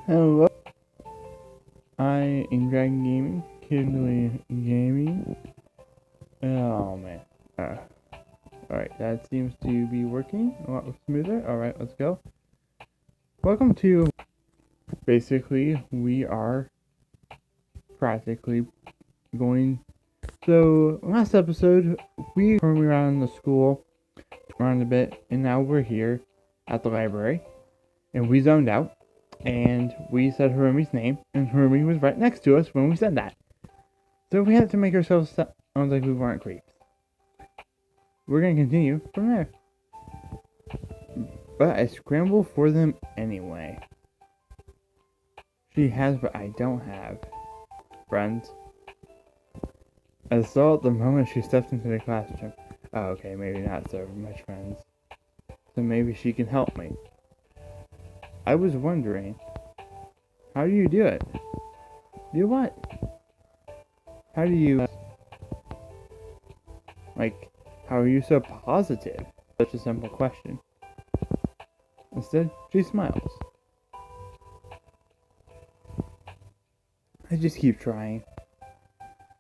Hello, I am Dragon Gaming, Kindly Gaming. Oh man. Alright, that seems to be working a lot smoother. Alright, let's go. Welcome to, basically, we are practically going. So, last episode, we roamed around the school, around a bit, and now we're here at the library, and we zoned out. And we said Harumi's name, and Harumi was right next to us when we said that. So we had to make ourselves sound like we weren't creeps. We're gonna continue from there. But I scramble for them anyway. She has, but I don't have. Friends. I saw it the moment she stepped into the classroom. Oh, okay, maybe not so much friends. So maybe she can help me. I was wondering, how do you do it? Do what? How do you, how are you so positive? Such a simple question. Instead, she smiles. I just keep trying.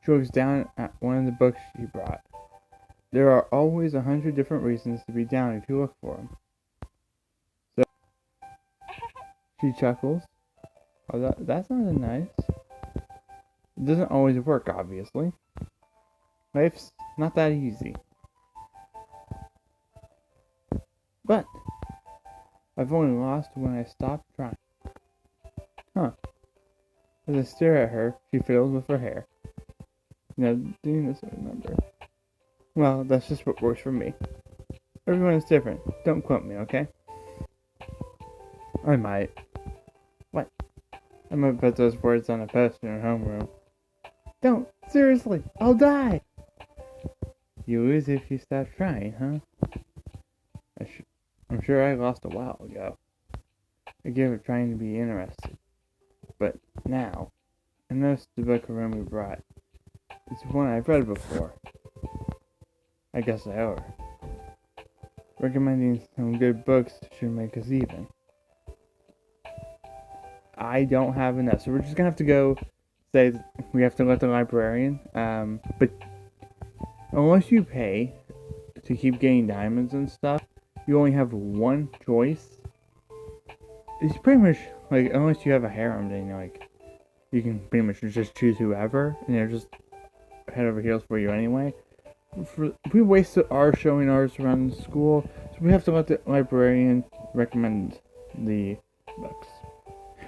She looks down at one of the books she brought. There are always 100 different reasons to be down if you look for them. So, she chuckles. Oh, that sounded nice. It doesn't always work, obviously. Life's not that easy. But, I've only lost when I stopped trying. Huh. As I stare at her, she fiddles with her hair. Doing this, I remember. Well, that's just what works for me. Everyone is different. Don't quote me, okay? I might. What? I might put those words on a poster in her homeroom. Don't! Seriously! I'll die! You lose if you stop trying, huh? I'm sure I lost a while ago. I gave up trying to be interested. But now, I noticed the book Harumi brought. It's one I've read before. I guess I owe her. Recommending some good books should make us even. I don't have enough, so we're just gonna have to go say we have to let the librarian. But unless you pay to keep getting diamonds and stuff, you only have one choice. It's pretty much like, unless you have a harem, then you can pretty much just choose whoever, and they're just head over heels for you anyway. We wasted our showing ours around the school, so we have to let the librarian recommend the books.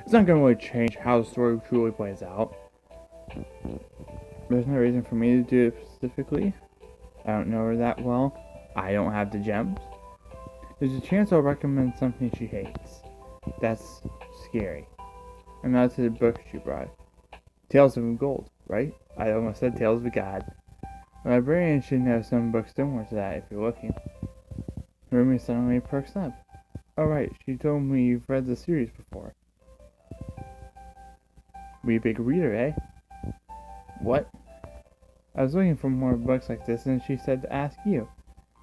It's not going to really change how the story truly plays out. There's no reason for me to do it specifically. I don't know her that well. I don't have the gems. There's a chance I'll recommend something she hates. That's scary. I'm not to the book she brought. Tales of Gold, right? I almost said Tales of God. A librarian should know some books similar to that if you're looking. Harumi suddenly perks up. Oh right, she told me you've read the series before. Be a big reader, eh? What? I was looking for more books like this and she said to ask you.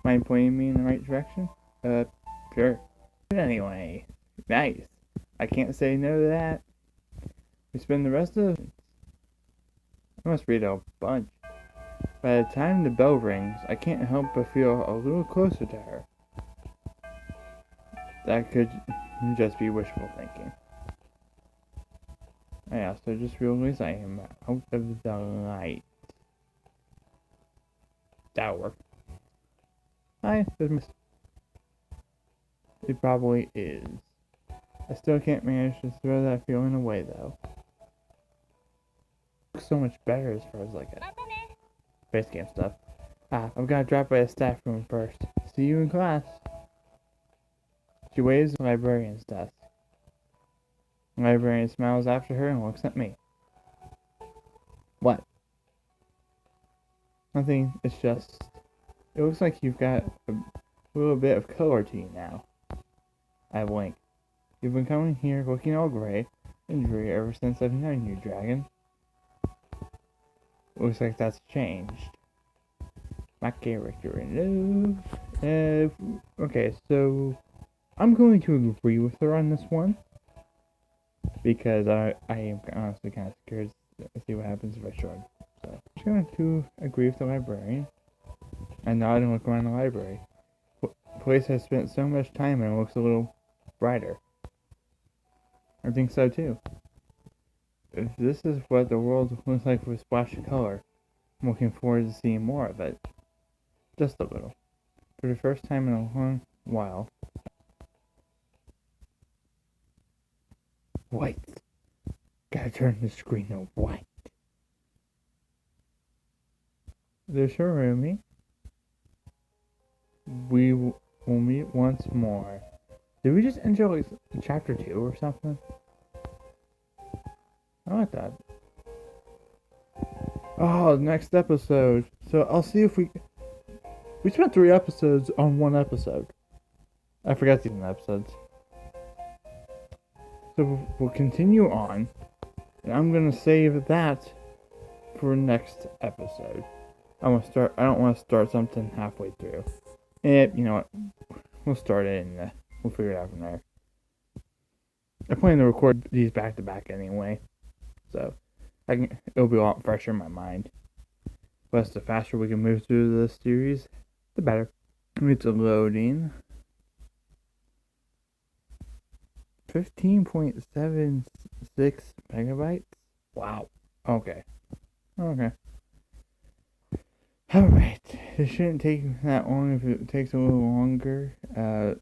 Mind pointing me in the right direction? Sure. But anyway, nice. I can't say no to that. We spend the rest of the... I must read a bunch. By the time the bell rings, I can't help but feel a little closer to her. That could just be wishful thinking. I also just realized I am out of the light. That'll work. Hi, there's Miss... It probably is. I still can't manage to throw that feeling away though. Looks so much better as far as a base camp stuff. I've got to drop by the staff room first. See you in class. She waves at the librarian's desk. The librarian smiles after her and looks at me. What? Nothing, it's just... It looks like you've got a little bit of color to you now. I blink. You've been coming here looking all gray and dreary ever since I've known you, Dragon. Looks like that's changed. My character knows. Okay, so I'm going to agree with her on this one. because I am honestly kind of scared to see what happens if I should. So I'm just going to agree with the librarian and nod and look around the library. The place has spent so much time and it looks a little brighter. I think so too. If this is what the world looks like with a splash of color, I'm looking forward to seeing more of it. Just a little. For the first time in a long while. White. Gotta turn the screen to white. There's her roomie. We will meet once more. Did we just enter like chapter 2 or something? I like that. Oh, next episode. So I'll see if we spent 3 episodes on 1 episode. I forgot these episodes. So we'll continue on. And I'm gonna save that for next episode. I don't want to start something halfway through. And you know what? We'll start it and we'll figure it out from there. I plan to record these back to back anyway, so it'll be a lot fresher in my mind. Plus, the faster we can move through this series, the better. It's loading. 15.76 megabytes. Wow. Okay. Alright. It shouldn't take that long. If it takes a little longer, it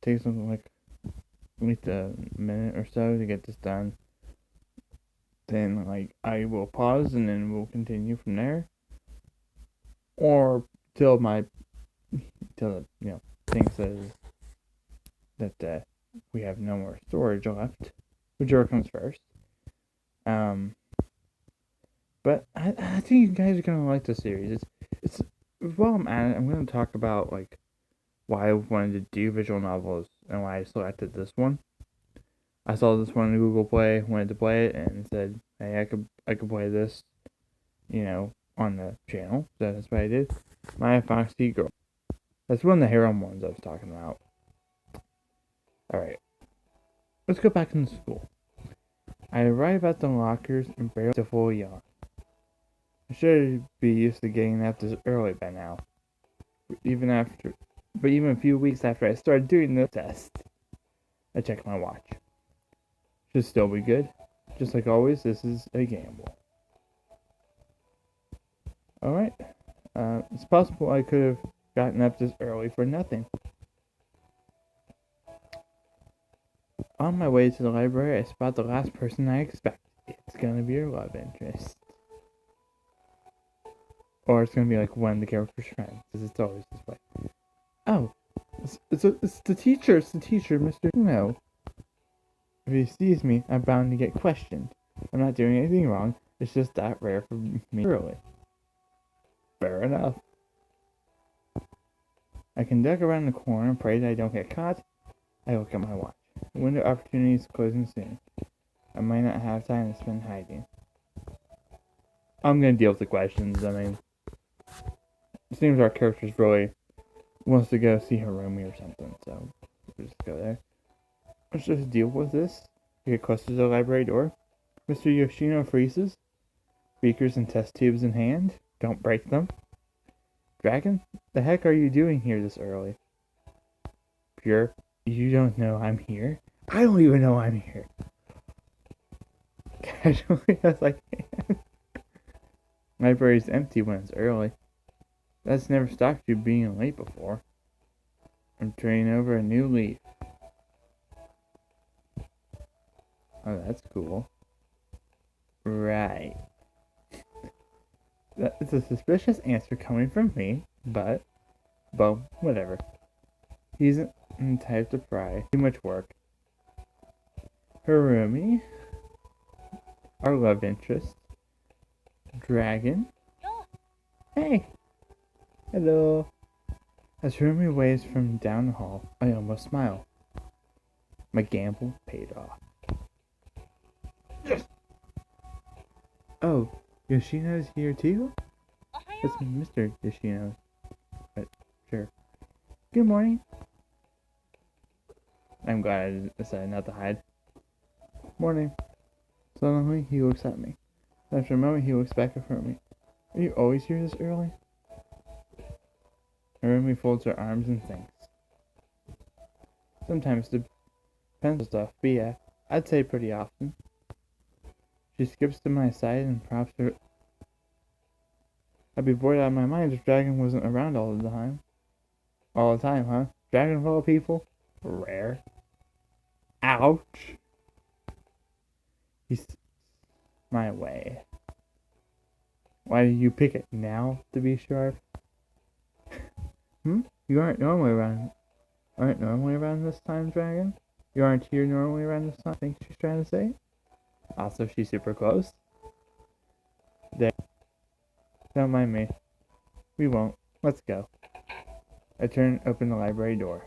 takes something like at least a minute or so to get this done. Then, I will pause and then we'll continue from there. Or till the thing says that we have no more storage left, whichever comes first. But I think you guys are gonna like this series. It's while I'm at it, I'm gonna talk about why I wanted to do visual novels and why I selected this one. I saw this one on Google Play, wanted to play it, and said, "Hey, I could play this, on the channel." So that's what I did. My Fantasty Girl. That's one of the harem ones I was talking about. All right, let's go back into school. I arrive at the lockers and barely a full yawn. I should be used to getting up this early by now. But even a few weeks after I started doing the test, I check my watch. Should still be good. Just like always, this is a gamble. Alright. It's possible I could have gotten up this early for nothing. On my way to the library, I spot the last person I expect. It's gonna be your love interest. Or it's gonna be one of the character's friends, because it's always this way. Oh, it's the teacher. It's the teacher, Mr. No. If he sees me, I'm bound to get questioned. I'm not doing anything wrong. It's just that rare for me early. Fair enough. I can duck around the corner and pray that I don't get caught. I look at my watch. The window of opportunity is closing soon. I might not have time to spend hiding. I'm gonna deal with the questions. I mean, it seems our character's really wants to go see her roomie or something, so we'll just go there. Let's just deal with this. We get close to the library door. Mr. Yoshino freezes. Beakers and test tubes in hand. Don't break them. Dragon, the heck are you doing here this early? Pure, you don't know I'm here? I don't even know I'm here. Casually, I was like, library's empty when it's early. That's never stopped you being late before. I'm turning over a new leaf. Oh, that's cool. Right. That's a suspicious answer coming from me, but, well, whatever. He's the type to pry. Too much work. Harumi. Our love interest. Dragon. Hey. Hello. As Harumi waves from down the hall, I almost smile. My gamble paid off. Yes! Oh, Yoshino's here too? It's Mr. Yoshino. But sure. Good morning. I'm glad I decided not to hide. Morning. Suddenly, he looks at me. After a moment, he looks back at me. Are you always here this early? Harumi folds her arms and thinks. Sometimes depends on stuff, but yeah, I'd say pretty often. She skips to my side and props her. I'd be bored out of my mind if Dragon wasn't around all the time. All the time, huh? Dragon full of people? Rare. Ouch. He's my way. Why did you pick it now to be sharp? You aren't normally around this time, Dragon? You aren't here normally around this time, I think she's trying to say? Also, she's super close. There. Don't mind me. We won't. Let's go. I open the library door.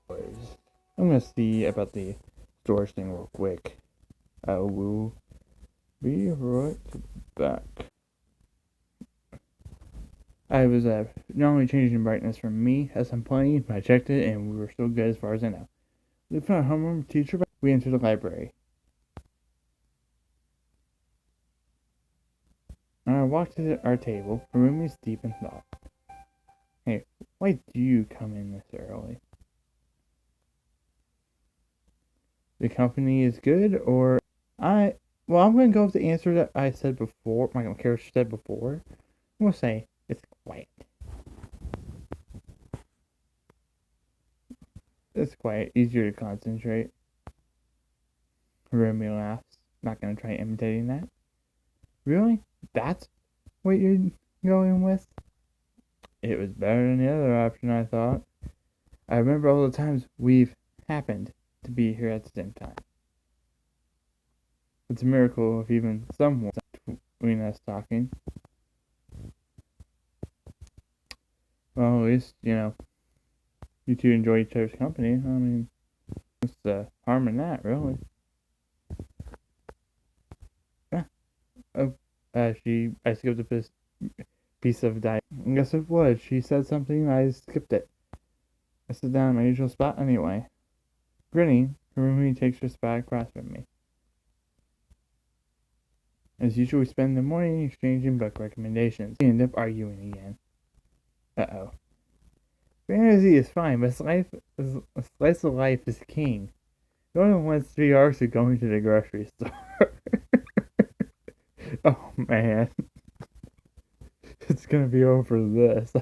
I'm gonna see about the storage thing real quick. I will be right back. I was normally changing brightness from me as I'm playing, but I checked it and we were still good as far as I know. We found a homeroom teacher. We entered the library. I walked to our table. The room is deep in thought. Hey, why do you come in this early? The company is good, or I'm gonna go with the answer that I said before. My character said before. I'm gonna say it's quiet. It's quiet, easier to concentrate. Remy laughs. Not gonna try imitating that. Really? That's what you're going with? It was better than the other option, I thought. I remember all the times we've happened to be here at the same time. It's a miracle if even someone between us talking. Well, at least, you two enjoy each other's company. I mean, what's the harm in that, really? Yeah. Oh, I skipped a piece of diet. I guess it was. She said something, I skipped it. I sit down in my usual spot anyway. Grinning, Harumi takes her spot across from me. As usual, we spend the morning exchanging book recommendations. We end up arguing again. Uh-oh. Fantasy is fine, but a slice of life is king. No one wants 3 hours of going to the grocery store. Oh, man. It's gonna be over this.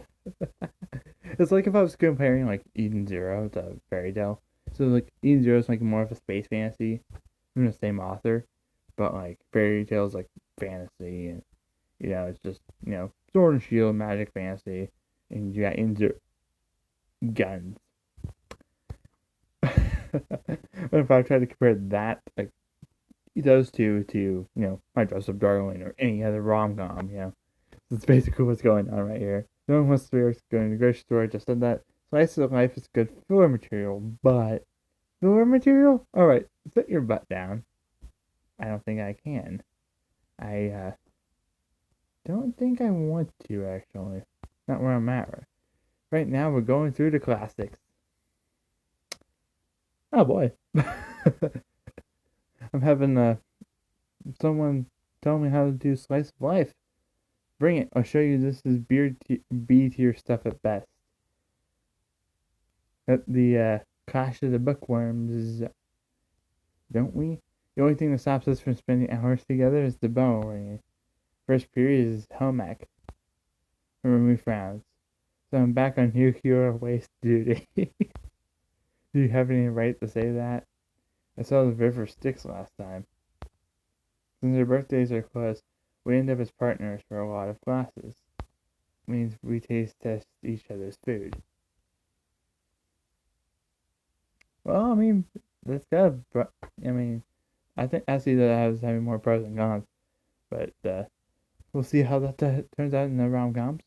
It's like if I was comparing, like, Eden Zero to Fairy Tale. So, like, Eden Zero is, like, more of a space fantasy from the same author. But, like, Fairy Tale is, like, fantasy. And, it's just, sword and shield, magic fantasy. And you got Eden Zero guns. But if I try to compare that, like, those two to, My Dress Up Darling or any other rom-com, That's basically what's going on right here. No one wants to be going to the grocery store. I just said that. Slice of life is good filler material, but filler material? Alright, sit your butt down. I don't think I can. I don't think I want to, actually. Not where I'm at. Right now, we're going through the classics. Oh boy. I'm having someone tell me how to do slice of life. Bring it. I'll show you this is B tier stuff at best. At the Clash of the Bookworms, don't we? The only thing that stops us from spending hours together is the bell ringing. First period is home ec. Rumi frowns. So I'm back on nuclear waste duty. Do you have any right to say that? I saw the river Styx last time. Since our birthdays are close, we end up as partners for a lot of classes. It means we taste test each other's food. Well, I mean, that's good. I see that as having more pros than cons. But we'll see how that turns out in the rom-coms.